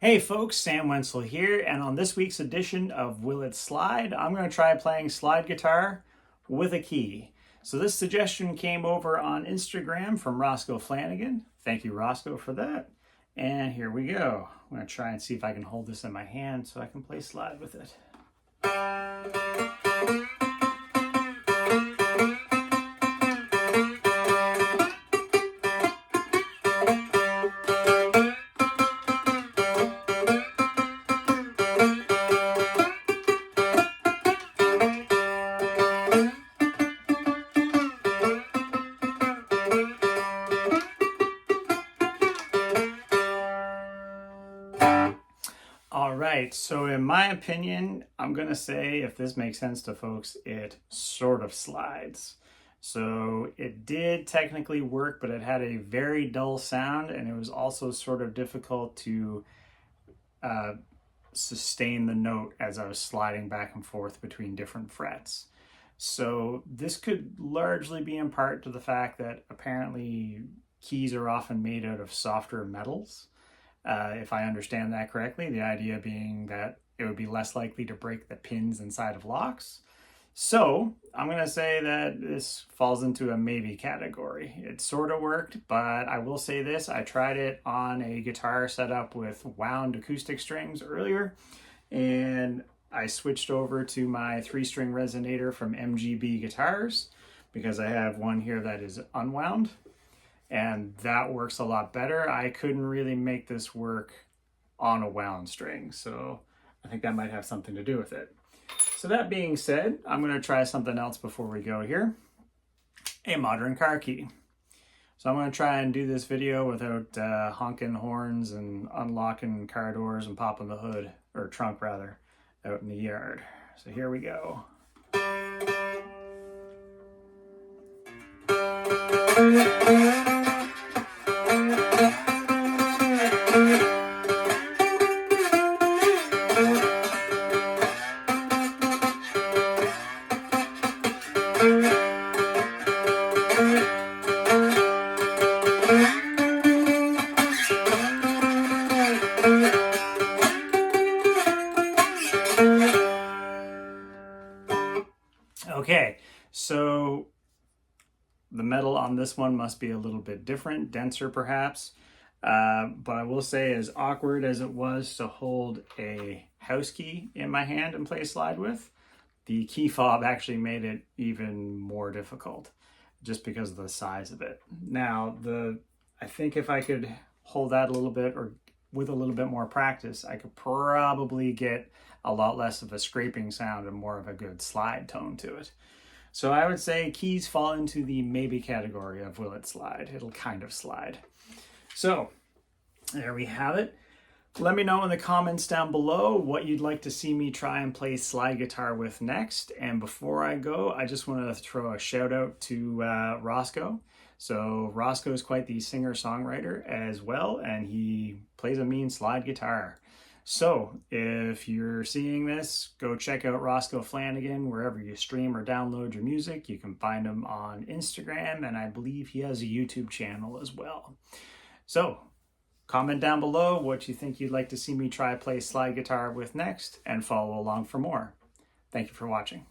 Hey folks, Sam Wenzel here, and on this week's edition of Will It Slide, I'm going to try playing slide guitar with a key. So this suggestion came over on Instagram from Roscoe Flanagan. Thank you, Roscoe, for that. And here we go. I'm going to try and see if I can hold this in my hand so I can play slide with it. All right, so in my opinion, I'm gonna say, if this makes sense to folks, it sort of slides. So it did technically work, but it had a very dull sound, and it was also sort of difficult to uh, sustain the note as I was sliding back and forth between different frets. So this could largely be in part to the fact that apparently keys are often made out of softer metals. If I understand that correctly, the idea being that it would be less likely to break the pins inside of locks. So I'm going to say that this falls into a maybe category. It sort of worked, but I will say this. I tried it on a guitar set up with wound acoustic strings earlier, and I switched over to my 3-string resonator from MGB Guitars because I have one here that is unwound, and that works a lot better. I couldn't really make this work on a wound string, so I think that might have something to do with it. So that being said, I'm going to try something else before we go here. A modern car key. So I'm going to try and do this video without honking horns and unlocking car doors and popping the hood, or trunk rather, out in the yard. So here we go. Okay, so the metal on this one must be a little bit different, denser perhaps. But I will say, as awkward as it was to hold a house key in my hand and play slide with, the key fob actually made it even more difficult just because of the size of it. Now, I think if I could hold that a little bit, or with a little bit more practice, I could probably get a lot less of a scraping sound and more of a good slide tone to it. So I would say keys fall into the maybe category of will it slide. It'll kind of slide. So there we have it. Let me know in the comments down below what you'd like to see me try and play slide guitar with next. And before I go, I just want to throw a shout out to Roscoe. So Roscoe is quite the singer-songwriter as well, and he plays a mean slide guitar. So if you're seeing this, go check out Roscoe Flanagan wherever you stream or download your music. You can find him on Instagram, and I believe he has a YouTube channel as well. So comment down below what you think you'd like to see me try play slide guitar with next, and follow along for more. Thank you for watching.